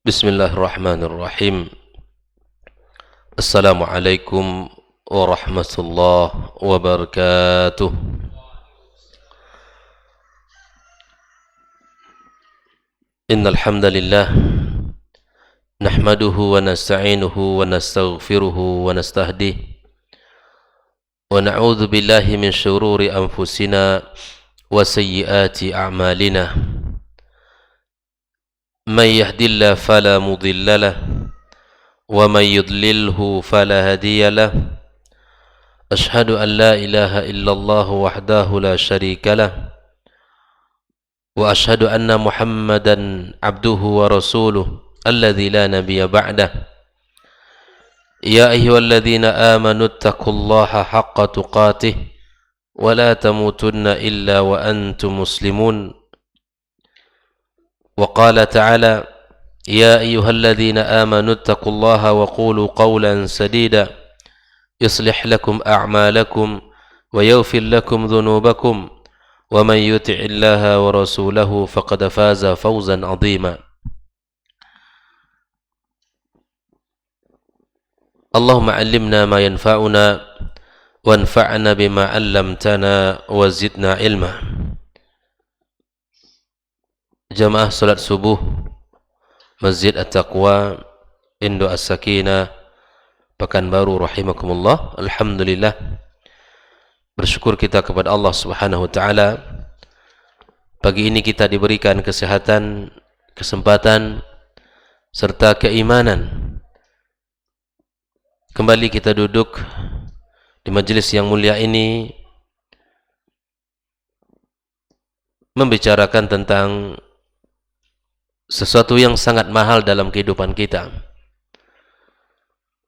Bismillahirrahmanirrahim. Assalamualaikum warahmatullahi wabarakatuh. Innal hamdalillah nahmaduhu wa nasta'inuhu wa nastaghfiruhu wa nastahdihi wa na'udzu billahi min shururi anfusina wa sayyiati a'malina. Man yahdihillahu fala mudilla lahu wa man yudlilhu fala hadiya lahu. Ashhadu an la ilaha illallah wahdahu la syarika lahu wa ashhadu anna Muhammadan abduhu wa rasuluhu alladzi la nabiyya ba'dah. Ya ayyuhalladzina amanu taqullaha haqqa tuqatih wa la tamutunna illa wa antum muslimun. Wa qala ta'ala ya ayyuhalladzina amanu taqullaha wa qulu qawlan sadida yuslih lakum a'malakum wa yaghfir lakum dhunubakum wa man yuti'illaha wa rasulahu faqad faza fawzan 'azima. Allahumma 'allimna ma yanfa'una wanfa'na bima 'allamtana wa zidna ilma. Jamaah salat subuh Masjid At-Taqwa Indo As-Sakinah Pekanbaru rahimakumullah. Alhamdulillah, bersyukur kita kepada Allah Subhanahu wa taala. Pagi ini kita diberikan kesehatan, kesempatan serta keimanan. Kembali kita duduk di majelis yang mulia ini membicarakan tentang sesuatu yang sangat mahal dalam kehidupan kita,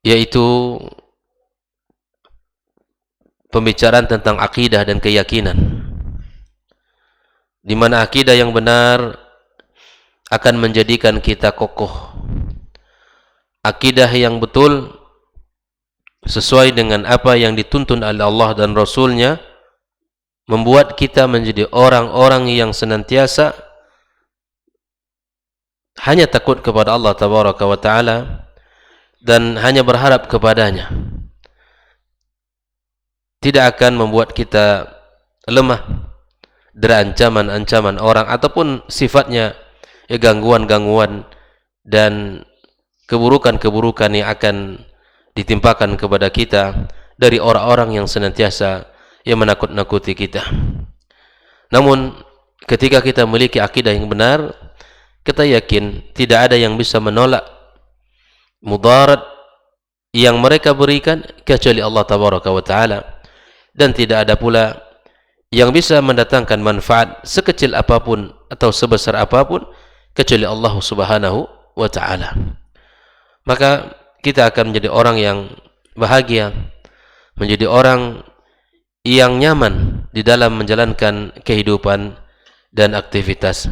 yaitu pembicaraan tentang akidah dan keyakinan, di mana akidah yang benar akan menjadikan kita kokoh. Akidah yang betul sesuai dengan apa yang dituntun oleh Allah dan Rasul-Nya membuat kita menjadi orang-orang yang senantiasa hanya takut kepada Allah Tabaraka wa Ta'ala dan hanya berharap kepadanya. Tidak akan membuat kita lemah dari ancaman-ancaman orang ataupun sifatnya gangguan-gangguan dan keburukan-keburukan yang akan ditimpakan kepada kita dari orang-orang yang senantiasa yang menakut-nakuti kita. Namun ketika kita memiliki akidah yang benar, kita yakin tidak ada yang bisa menolak mudarat yang mereka berikan kecuali Allah Tabaraka wa Ta'ala, dan tidak ada pula yang bisa mendatangkan manfaat sekecil apapun atau sebesar apapun kecuali Allah Subhanahu wa Ta'ala. Maka kita akan menjadi orang yang bahagia, menjadi orang yang nyaman di dalam menjalankan kehidupan dan aktivitas.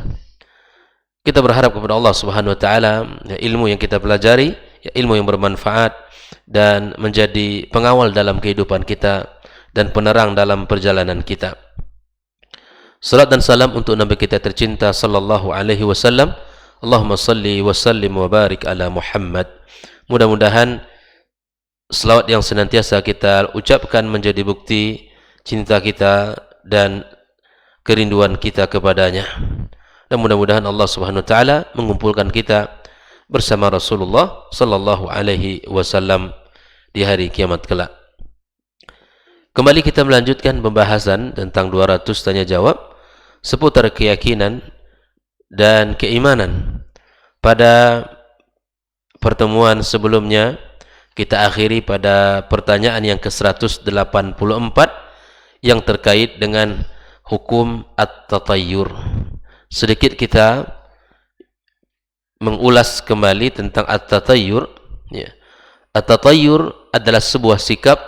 Kita berharap kepada Allah Subhanahu wa Ta'ala, ilmu yang kita pelajari, ilmu yang bermanfaat dan menjadi pengawal dalam kehidupan kita dan penerang dalam perjalanan kita. Salat dan salam untuk Nabi kita tercinta sallallahu alaihi wasallam. Allahumma salli wa sallim wa barik ala Muhammad. Mudah-mudahan selawat yang senantiasa kita ucapkan menjadi bukti cinta kita dan kerinduan kita kepadanya. Dan mudah-mudahan Allah Subhanahu wa Ta'ala mengumpulkan kita bersama Rasulullah sallallahu alaihi wasallam di hari kiamat kelak. Kembali kita melanjutkan pembahasan tentang 200 tanya jawab seputar keyakinan dan keimanan. Pada pertemuan sebelumnya kita akhiri pada pertanyaan yang ke-184 yang terkait dengan hukum at-tatayyur. Sedikit kita mengulas kembali tentang at-tatayyur. At-tatayyur adalah sebuah sikap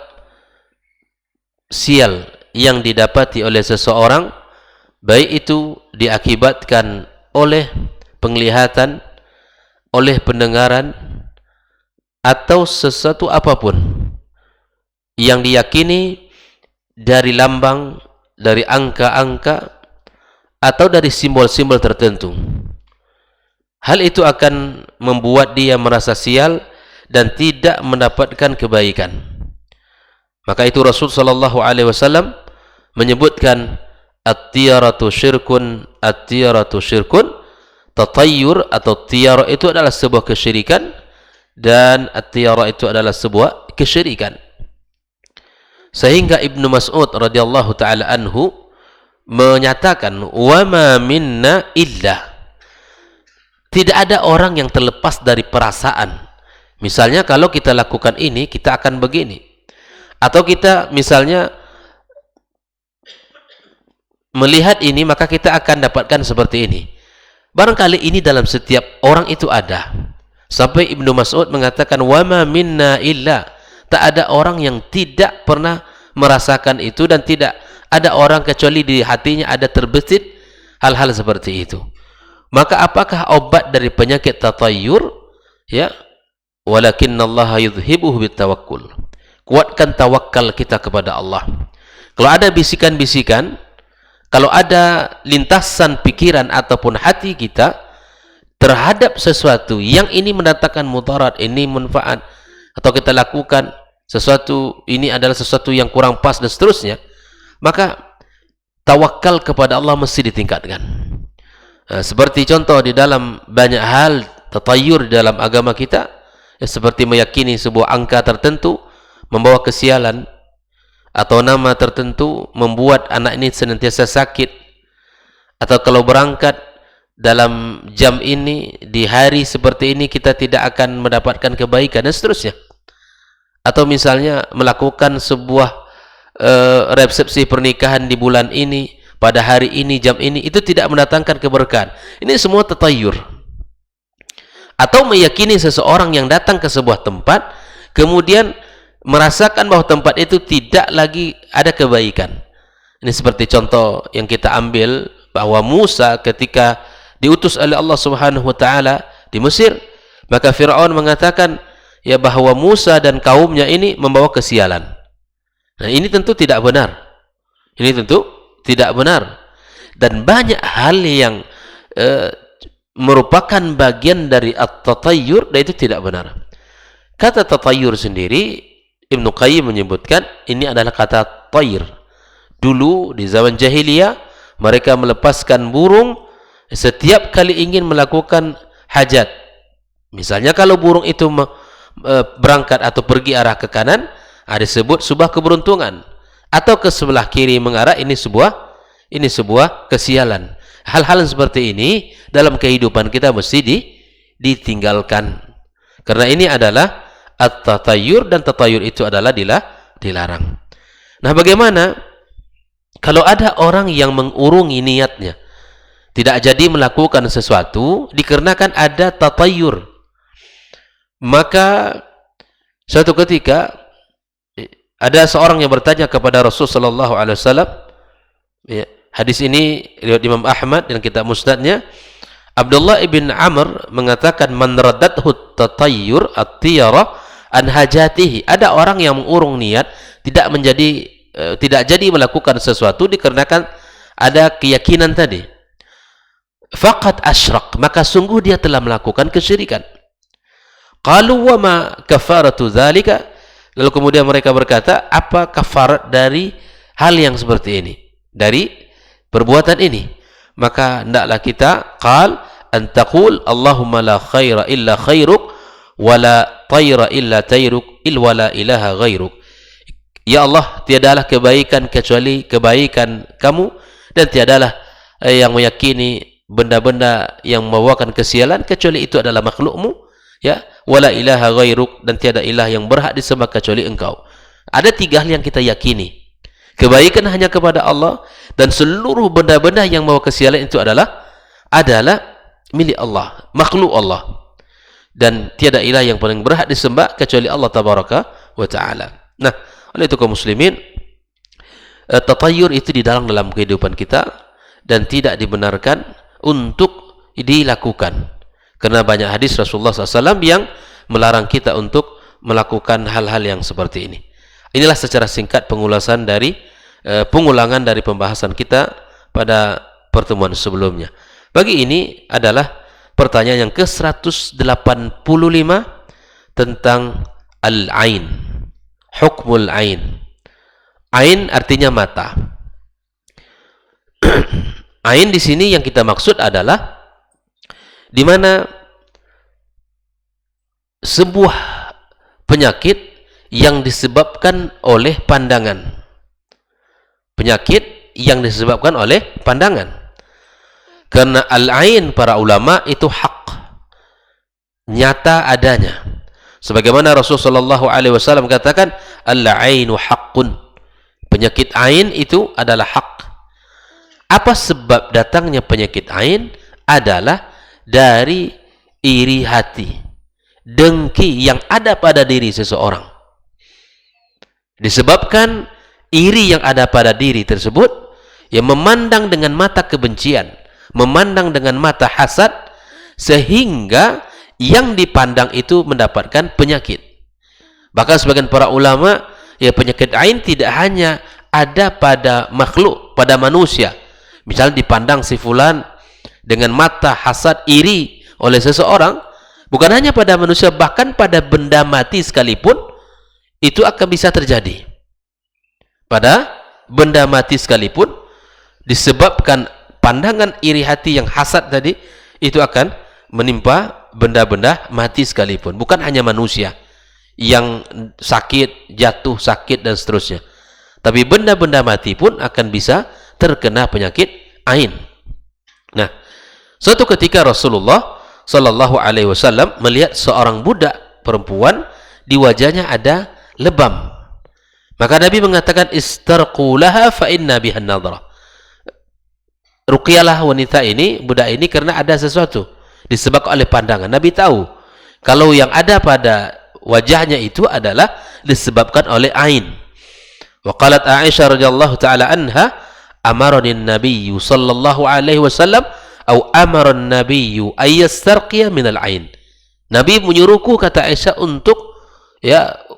sial yang didapati oleh seseorang, baik itu diakibatkan oleh penglihatan, oleh pendengaran, atau sesuatu apapun yang diyakini dari lambang, dari angka-angka, atau dari simbol-simbol tertentu. Hal itu akan membuat dia merasa sial dan tidak mendapatkan kebaikan. Maka itu Rasul sallallahu alaihi wasallam menyebutkan at-tiyaratu syirkun, at-tiyaratu syirkun. Tatayyur atau tiara itu adalah sebuah kesyirikan, dan at-tiyara itu adalah sebuah kesyirikan. Sehingga Ibnu Mas'ud radhiyallahu taala anhu menyatakan, wa ma minna illa, tidak ada orang yang terlepas dari perasaan. Misalnya kalau kita lakukan ini, kita akan begini. Atau kita misalnya melihat ini, maka kita akan dapatkan seperti ini. Barangkali ini dalam setiap orang itu ada. Sampai Ibnu Mas'ud mengatakan, wa ma minna illa, tak ada orang yang tidak pernah merasakan itu, dan tidak ada orang kecuali di hatinya ada terbesit hal-hal seperti itu. Maka apakah obat dari penyakit tatayyur? Ya, walakinnallaha yudhibuhu bitawakkul. Kuatkan tawakal kita kepada Allah. Kalau ada bisikan-bisikan, kalau ada lintasan pikiran ataupun hati kita terhadap sesuatu yang ini mendatangkan mudarat, ini manfaat, atau kita lakukan sesuatu ini adalah sesuatu yang kurang pas dan seterusnya, maka tawakal kepada Allah mesti ditingkatkan. Seperti contoh di dalam banyak hal tatayyur di dalam agama kita, seperti meyakini sebuah angka tertentu membawa kesialan, atau nama tertentu membuat anak ini senantiasa sakit, atau kalau berangkat dalam jam ini, di hari seperti ini kita tidak akan mendapatkan kebaikan, dan seterusnya. Atau misalnya melakukan sebuah resepsi pernikahan di bulan ini, pada hari ini, jam ini, itu tidak mendatangkan keberkahan. Ini semua tatayyur. Atau meyakini seseorang yang datang ke sebuah tempat, kemudian merasakan bahwa tempat itu tidak lagi ada kebaikan. Ini seperti contoh yang kita ambil, bahwa Musa ketika diutus oleh Allah Subhanahu wa taala di Mesir, maka Firaun mengatakan ya bahwa Musa dan kaumnya ini membawa kesialan. Nah, ini tentu tidak benar. Ini tentu tidak benar. Dan banyak hal yang merupakan bagian dari at-tatayyur, dan itu tidak benar. Kata tatayyur sendiri, Ibnu Qayyim menyebutkan ini adalah kata tayr. Dulu di zaman jahiliyah, mereka melepaskan burung setiap kali ingin melakukan hajat. Misalnya kalau burung itu berangkat atau pergi arah ke kanan, disebut sebuah keberuntungan, atau ke sebelah kiri mengarah, ini sebuah kesialan. Hal-hal seperti ini dalam kehidupan kita mesti ditinggalkan, karena ini adalah at-tatayyur, dan tatayyur itu adalah dilarang. Nah, bagaimana kalau ada orang yang mengurungi niatnya, tidak jadi melakukan sesuatu dikarenakan ada tatayyur? Maka suatu ketika ada seorang yang bertanya kepada Rasul sallallahu alaihi wasallam. Ya, hadis ini riwayat Imam Ahmad dan kitab Musnadnya. Abdullah ibn Amr mengatakan, man raddathu tatayyur at-tiyara an hajatihi. Ada orang yang mengurung niat, tidak jadi melakukan sesuatu dikarenakan ada keyakinan tadi. Faqad asyrak, maka sungguh dia telah melakukan kesyirikan. Qalu wa ma kafaratu dzalika? Lalu kemudian mereka berkata, apa kafarat dari hal yang seperti ini, dari perbuatan ini? Maka hendaklah kita qal an taqul Allahumma la khaira illa khairuk wala tayra illa tayruk wala ilaha ghairuk. Ya Allah, tiadalah kebaikan kecuali kebaikan kamu, dan tiadalah yang meyakini benda-benda yang membawakan kesialan kecuali itu adalah makhlukmu, ya, wala ilaha ghairuk, dan tiada ilah yang berhak disembah kecuali engkau. Ada tiga hal yang kita yakini. Kebaikan hanya kepada Allah, dan seluruh benda-benda yang membawa kesialan itu adalah milik Allah, makhluk Allah, dan tiada ilah yang paling berhak disembah kecuali Allah tabaraka wa taala. Nah, oleh itu kaum muslimin, tatayyur itu dilarang dalam kehidupan kita dan tidak dibenarkan untuk dilakukan, karena banyak hadis Rasulullah SAW yang melarang kita untuk melakukan hal-hal yang seperti ini. Inilah secara singkat pengulangan dari pembahasan kita pada pertemuan sebelumnya. Bagi ini adalah pertanyaan yang ke-185 tentang al-ain, hukmul ain. Ain artinya mata. Ain di sini yang kita maksud adalah di mana sebuah penyakit yang disebabkan oleh pandangan. Penyakit yang disebabkan oleh pandangan. Karena al-ain para ulama itu hak, nyata adanya. Sebagaimana Rasulullah SAW katakan, al-ainu haqqun. Penyakit ain itu adalah hak. Apa sebab datangnya penyakit ain? Adalah dari iri hati, dengki yang ada pada diri seseorang. Disebabkan iri yang ada pada diri tersebut, yang memandang dengan mata kebencian, memandang dengan mata hasad, sehingga yang dipandang itu mendapatkan penyakit. Bahkan sebagian para ulama, ya, penyakit ain tidak hanya ada pada makhluk, pada manusia. Misalnya dipandang si fulan dengan mata hasad, iri oleh seseorang, bukan hanya pada manusia, bahkan pada benda mati sekalipun itu akan bisa terjadi. Pada benda mati sekalipun, disebabkan pandangan iri hati yang hasad tadi, itu akan menimpa benda-benda mati sekalipun. Bukan hanya manusia yang sakit, jatuh sakit dan seterusnya, tapi benda-benda mati pun akan bisa terkena penyakit ain. Nah, suatu ketika Rasulullah Sallallahu Alaihi Wasallam melihat seorang budak perempuan, di wajahnya ada lebam. Maka Nabi mengatakan, istarqulaha fa inna bihan nadhra. Ruqyalah wanita ini, budak ini, karena ada sesuatu disebabkan oleh pandangan. Nabi tahu kalau yang ada pada wajahnya itu adalah disebabkan oleh ain. Wa qalat Aisyah radhiyallahu taala anha, amarani an-nabiy sallallahu alaihi wasallam atau amara an-nabiy ay yastarqiya min al-ain. Nabi menyuruhku, kata Aisyah, untuk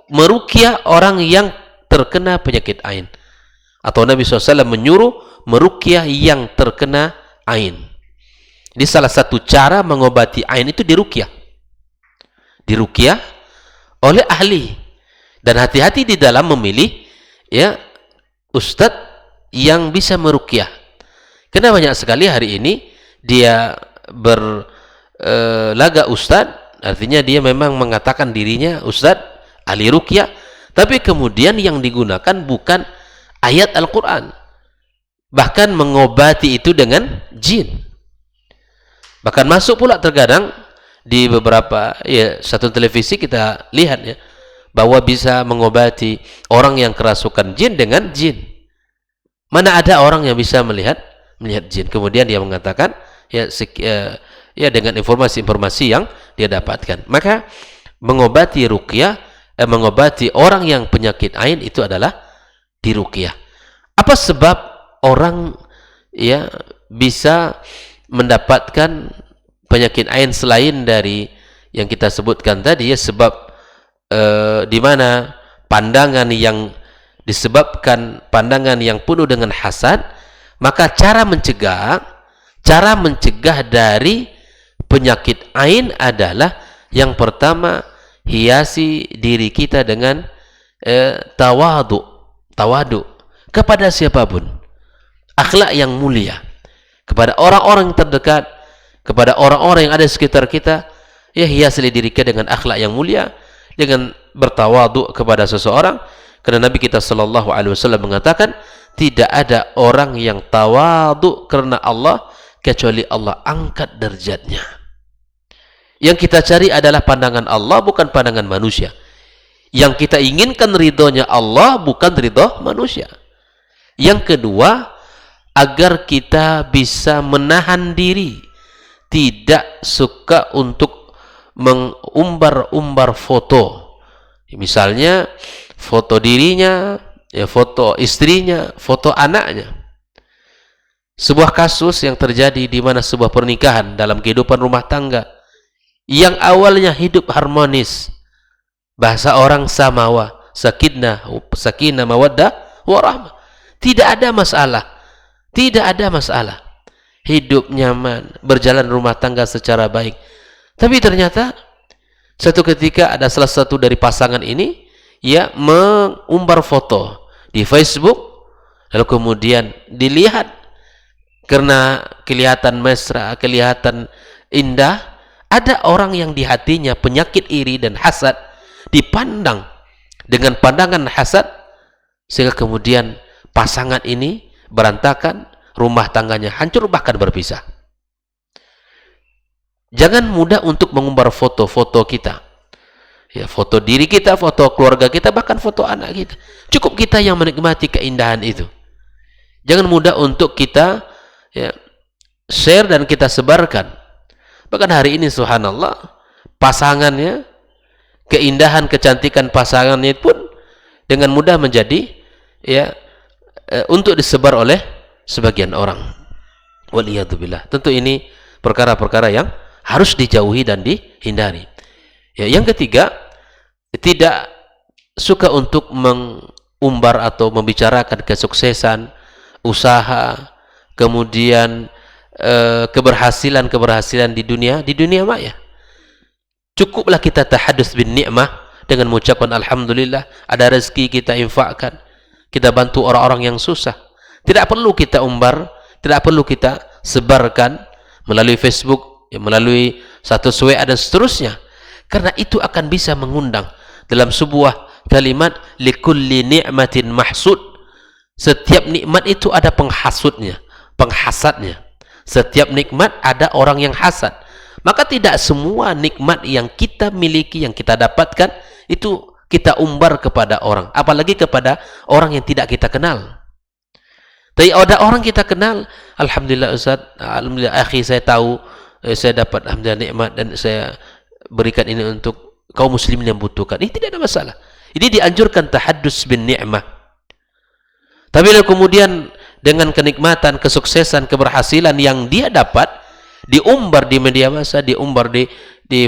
meruqyah orang yang terkena penyakit ain. Atau Nabi SAW menyuruh meruqyah yang terkena ain. Ini salah satu cara mengobati ain, itu diruqyah. Diruqyah oleh ahli. Dan hati-hati di dalam memilih ustadz yang bisa meruqyah. Karena banyak sekali hari ini dia berlaga ustadz, artinya dia memang mengatakan dirinya ustadz ahli ruqyah, tapi kemudian yang digunakan bukan ayat Al-Quran, bahkan mengobati itu dengan jin. Bahkan masuk pula terkadang di beberapa satu televisi kita lihat bahwa bisa mengobati orang yang kerasukan jin dengan jin. Mana ada orang yang bisa melihat jin, kemudian dia mengatakan dengan informasi-informasi yang dia dapatkan. Maka mengobati ruqyah, mengobati orang yang penyakit ain itu adalah diruqyah. Apa sebab orang bisa mendapatkan penyakit ain selain dari yang kita sebutkan tadi, sebab di mana pandangan yang disebabkan pandangan yang penuh dengan hasad, maka cara mencegah dari penyakit ain adalah yang pertama, hiasi diri kita dengan tawadu kepada siapapun, akhlak yang mulia kepada orang-orang yang terdekat, kepada orang-orang yang ada di sekitar kita. Hiasilah diri kita dengan akhlak yang mulia, dengan bertawadu kepada seseorang. Karena Nabi kita Sallallahu Alaihi Wasallam mengatakan, tidak ada orang yang tawadu karena Allah kecuali Allah angkat derajatnya. Yang kita cari adalah pandangan Allah, bukan pandangan manusia. Yang kita inginkan ridhonya Allah, bukan ridho manusia. Yang kedua, agar kita bisa menahan diri, tidak suka untuk mengumbar-umbar foto. Misalnya foto dirinya, foto istrinya, foto anaknya. Sebuah kasus yang terjadi di mana sebuah pernikahan dalam kehidupan rumah tangga yang awalnya hidup harmonis, bahasa orang samawa, sakinah mawaddah warahmah, tidak ada masalah. hidup nyaman, berjalan rumah tangga secara baik. Tapi ternyata satu ketika ada salah satu dari pasangan ini ya mengumbar foto di Facebook, lalu kemudian dilihat karena kelihatan mesra, kelihatan indah, ada orang yang di hatinya penyakit iri dan hasad dipandang dengan pandangan hasad, sehingga kemudian pasangan ini berantakan, rumah tangganya hancur, bahkan berpisah. Jangan mudah untuk mengumbar foto-foto kita, ya, foto diri kita, foto keluarga kita, bahkan foto anak kita. Cukup kita yang menikmati keindahan itu. Jangan mudah untuk kita ya, share dan kita sebarkan. Bahkan hari ini subhanallah, pasangannya, keindahan, kecantikan pasangannya pun dengan mudah menjadi ya untuk disebar oleh sebagian orang. Waliyadzubillah. Tentu ini perkara-perkara yang harus dijauhi dan dihindari. Ya, yang ketiga, tidak suka untuk mengumbar atau membicarakan kesuksesan, usaha, kemudian keberhasilan di dunia maya. Cukuplah kita tahadduts bin ni'mah dengan mengucapkan alhamdulillah, ada rezeki kita infakkan, kita bantu orang-orang yang susah. Tidak perlu kita umbar, tidak perlu kita sebarkan melalui Facebook, ya, melalui status WA dan seterusnya, karena itu akan bisa mengundang dalam sebuah kalimat likulli ni'matin mahsud. Setiap nikmat itu ada penghasutnya, penghasadnya. Setiap nikmat ada orang yang hasad. Maka tidak semua nikmat yang kita miliki, yang kita dapatkan itu kita umbar kepada orang, apalagi kepada orang yang tidak kita kenal. Tapi ada orang kita kenal, alhamdulillah Ustaz, alhamdulillah akhi, saya tahu saya dapat alhamdulillah nikmat dan saya berikan ini untuk kaum muslimin yang butuhkan. Ini tidak ada masalah. Ini dianjurkan tahaddus bin ni'mah. Tapi kemudian dengan kenikmatan, kesuksesan, keberhasilan yang dia dapat diumbar di media massa, diumbar di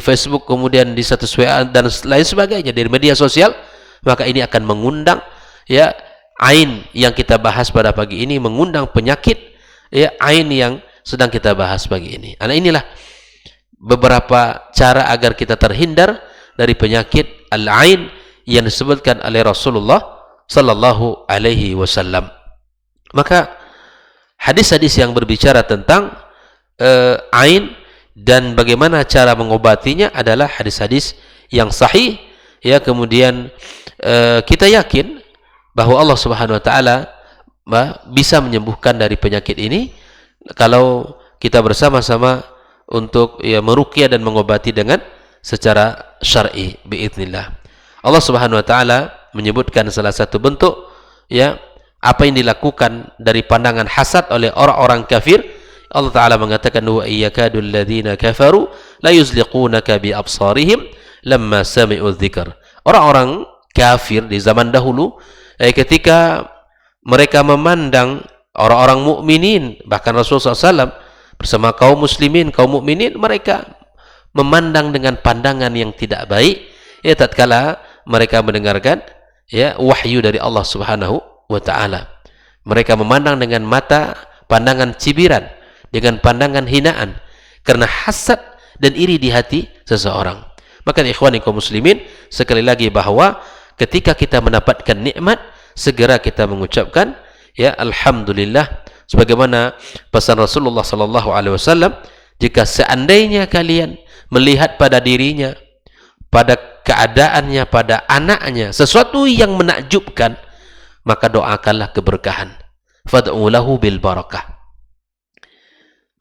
Facebook, kemudian di status WA dan lain sebagainya, di media sosial, maka ini akan mengundang ya ain yang kita bahas pada pagi ini, mengundang penyakit ya ain yang sedang kita bahas pagi ini. Nah, inilah beberapa cara agar kita terhindar dari penyakit al-ain yang disebutkan oleh Rasulullah sallallahu alaihi wasallam. Maka hadis-hadis yang berbicara tentang ain dan bagaimana cara mengobatinya adalah hadis-hadis yang sahih, ya. Kemudian kita yakin bahwa Allah Subhanahu wa taala bisa menyembuhkan dari penyakit ini kalau kita bersama-sama untuk ya meruqyah dan mengobati dengan secara syar'i biidznillah. Allah Subhanahu wa taala menyebutkan salah satu bentuk ya apa yang dilakukan dari pandangan hasad oleh orang-orang kafir. Allah Ta'ala mengatakan wa iyyakadul ladzina kafaru la yuzliqunaka bi absarihim lamma sami'u dzikr. Orang-orang kafir di zaman dahulu ketika mereka memandang orang-orang mukminin, bahkan Rasulullah SAW bersama kaum muslimin, kaum mukminin, mereka memandang dengan pandangan yang tidak baik ya tatkala mereka mendengarkan ya wahyu dari Allah Subhanahu wa taala. Mereka memandang dengan mata pandangan cibiran, dengan pandangan hinaan, karena hasad dan iri di hati seseorang. Maka ikhwani kaum muslimin, sekali lagi bahwa ketika kita mendapatkan nikmat, segera kita mengucapkan ya alhamdulillah, sebagaimana pesan Rasulullah sallallahu alaihi wasallam, jika seandainya kalian melihat pada dirinya, pada keadaannya, pada anaknya sesuatu yang menakjubkan, maka doakanlah keberkahan. Fad'u lahu bil barakah.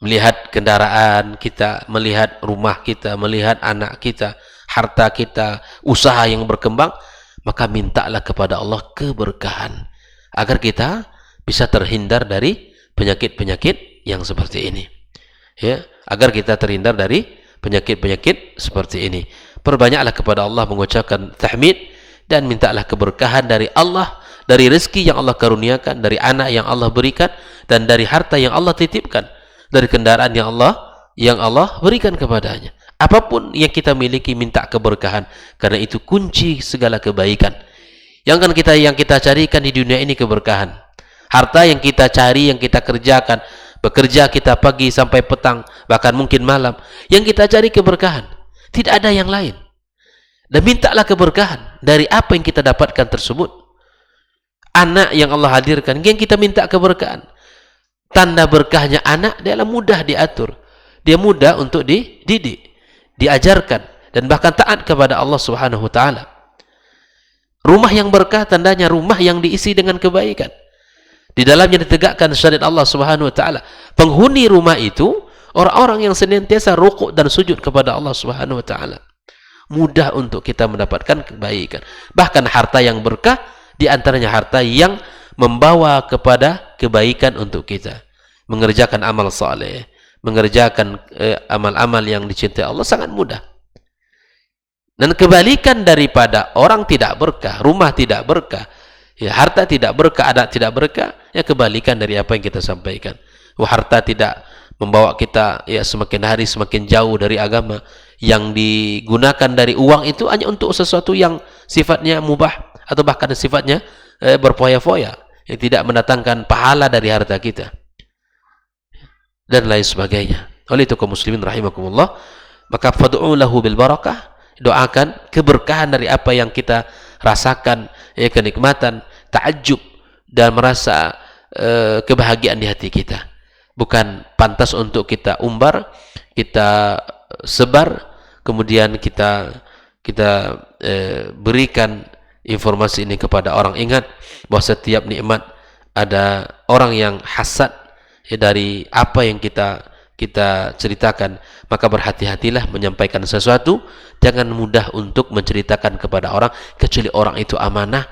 Melihat kendaraan kita, melihat rumah kita, melihat anak kita, harta kita, usaha yang berkembang, maka mintalah kepada Allah keberkahan agar kita bisa terhindar dari penyakit-penyakit yang seperti ini. Ya, agar kita terhindar dari penyakit-penyakit seperti ini. Perbanyaklah kepada Allah mengucapkan tahmid dan mintalah keberkahan dari Allah, dari rezeki yang Allah karuniakan, dari anak yang Allah berikan, dan dari harta yang Allah titipkan, dari kendaraan yang Allah berikan kepadanya. Apapun yang kita miliki, minta keberkahan, karena itu kunci segala kebaikan. Yang kita carikan di dunia ini keberkahan. Harta yang kita cari, yang kita kerjakan, bekerja kita pagi sampai petang, bahkan mungkin malam, yang kita cari keberkahan, tidak ada yang lain. Dan mintalah keberkahan dari apa yang kita dapatkan tersebut. Anak yang Allah hadirkan, yang kita minta keberkahan. Tanda berkahnya anak, dia mudah diatur, dia mudah untuk dididik, diajarkan, dan bahkan taat kepada Allah Subhanahu wa taala. Rumah yang berkah tandanya rumah yang diisi dengan kebaikan. Di dalamnya ditegakkan syariat Allah Subhanahu wa taala. Penghuni rumah itu orang-orang yang senantiasa rukuk dan sujud kepada Allah Subhanahu wa taala. Mudah untuk kita mendapatkan kebaikan. Bahkan harta yang berkah di antaranya harta yang membawa kepada kebaikan untuk kita. Mengerjakan amal saleh, mengerjakan amal-amal yang dicintai Allah sangat mudah. Dan kebalikan daripada orang tidak berkah, rumah tidak berkah, ya, harta tidak berkah, anak tidak berkah, ya kebalikan dari apa yang kita sampaikan. Harta tidak membawa kita ya semakin hari semakin jauh dari agama. Yang digunakan dari uang itu hanya untuk sesuatu yang sifatnya mubah atau bahkan sifatnya berfoya-foya, yang tidak mendatangkan pahala dari harta kita dan lain sebagainya. Oleh itu kaum muslimin rahimakumullah, maka fad'u lahu bil barakah, doakan keberkahan dari apa yang kita rasakan, ya, kenikmatan, takjub dan merasa kebahagiaan di hati kita. Bukan pantas untuk kita umbar, kita sebar, kemudian kita berikan informasi ini kepada orang. Ingat bahwa setiap nikmat ada orang yang hasad ya, dari apa yang kita ceritakan. Maka berhati-hatilah menyampaikan sesuatu, jangan mudah untuk menceritakan kepada orang kecuali orang itu amanah,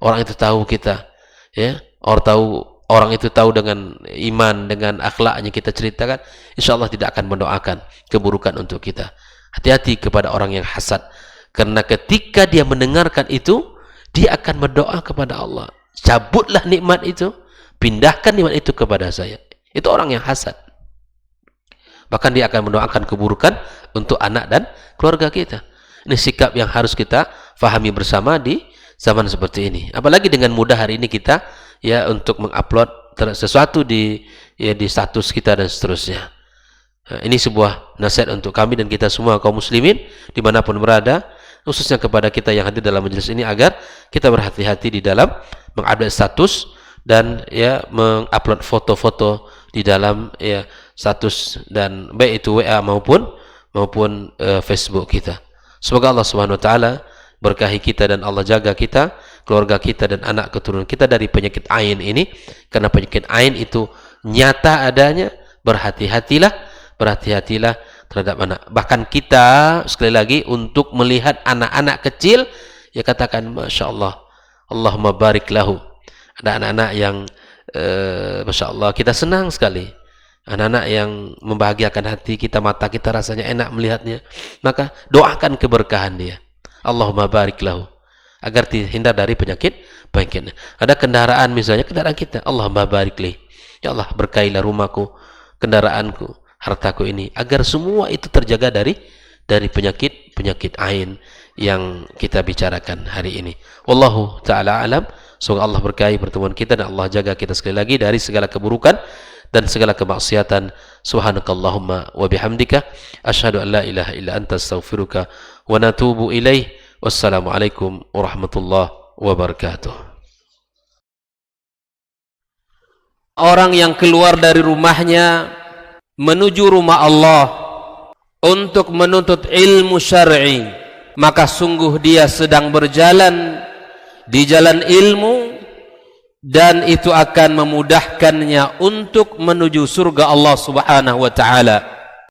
orang itu tahu kita, ya, orang itu tahu dengan iman, dengan akhlaknya kita ceritakan, insya Allah tidak akan mendoakan keburukan untuk kita. Hati-hati kepada orang yang hasad, karena ketika dia mendengarkan itu, dia akan berdoa kepada Allah, cabutlah nikmat itu, pindahkan nikmat itu kepada saya. Itu orang yang hasad. Bahkan dia akan mendoakan keburukan untuk anak dan keluarga kita. Ini sikap yang harus kita fahami bersama di zaman seperti ini. Apalagi dengan mudah hari ini kita ya untuk mengupload sesuatu di status kita dan seterusnya. Nah, ini sebuah nasihat untuk kami dan kita semua kaum muslimin dimanapun berada, khususnya kepada kita yang hadir dalam majelis ini, agar kita berhati-hati di dalam mengupdate status dan ya mengupload foto-foto di dalam ya status, dan baik itu WA maupun Facebook kita. Semoga Allah Subhanahu wa taala berkahi kita dan Allah jaga kita, keluarga kita dan anak keturunan kita dari penyakit ain ini, karena penyakit ain itu nyata adanya. Berhati-hatilah terhadap anak. Bahkan kita sekali lagi untuk melihat anak-anak kecil, ya katakan Masya Allah, Allahumma barik lahu. Ada anak-anak yang Masya Allah kita senang sekali, anak-anak yang membahagiakan hati kita, mata kita rasanya enak melihatnya. Maka doakan keberkahan dia, Allahumma barik lahu, agar terhindar dari penyakit. Ada kendaraan misalnya, kendaraan kita, Allahumma barik li, ya Allah berkailah rumahku, kendaraanku, hartaku ini, agar semua itu terjaga dari penyakit ain yang kita bicarakan hari ini. Wallahu ta'ala alam. Semoga Allah berkahi pertemuan kita dan Allah jaga kita sekali lagi dari segala keburukan dan segala kemaksiatan. Subhanakallahumma wa bihamdika asyhadu an la ilaha illa anta astaghfiruka wa natubu ilaih. Wassalamualaikum warahmatullahi wabarakatuh. Orang yang keluar dari rumahnya menuju rumah Allah untuk menuntut ilmu syar'i, maka sungguh dia sedang berjalan di jalan ilmu, dan itu akan memudahkannya untuk menuju surga Allah Subhanahu wa taala.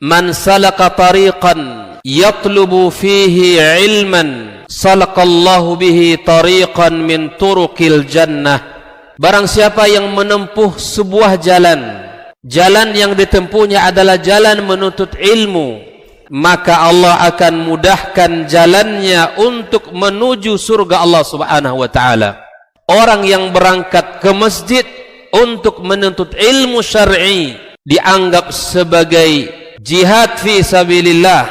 Man salaka tariqan yatlubu fihi ilman salakallahu bihi tariqan min turuqil jannah. Barang siapa yang menempuh sebuah jalan yang ditempuhnya adalah jalan menuntut ilmu, maka Allah akan mudahkan jalannya untuk menuju surga Allah Subhanahu wa taala. Orang yang berangkat ke masjid untuk menuntut ilmu syar'i dianggap sebagai jihad fi sabilillah.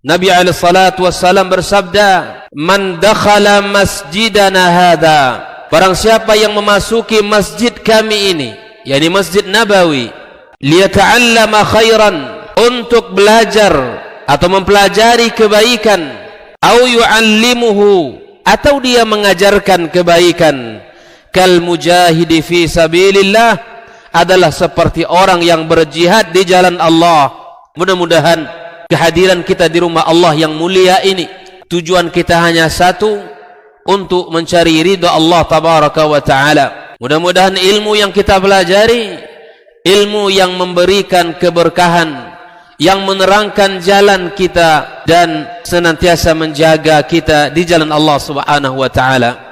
Nabi alaihi salatu wassalam bersabda, "Man dakhala masjidana hadza", barang siapa yang memasuki masjid kami ini, yakni Masjid Nabawi, liyata'allama khairan, untuk belajar atau mempelajari kebaikan, au yu'allimuhu, atau dia mengajarkan kebaikan. Kal mujahidi fi sabilillah, adalah seperti orang yang berjihad di jalan Allah. Mudah-mudahan kehadiran kita di rumah Allah yang mulia ini, tujuan kita hanya satu, untuk mencari ridha Allah tabaraka wa ta'ala. Mudah-mudahan ilmu yang kita pelajari, ilmu yang memberikan keberkahan, yang menerangkan jalan kita dan senantiasa menjaga kita di jalan Allah subhanahu wa ta'ala.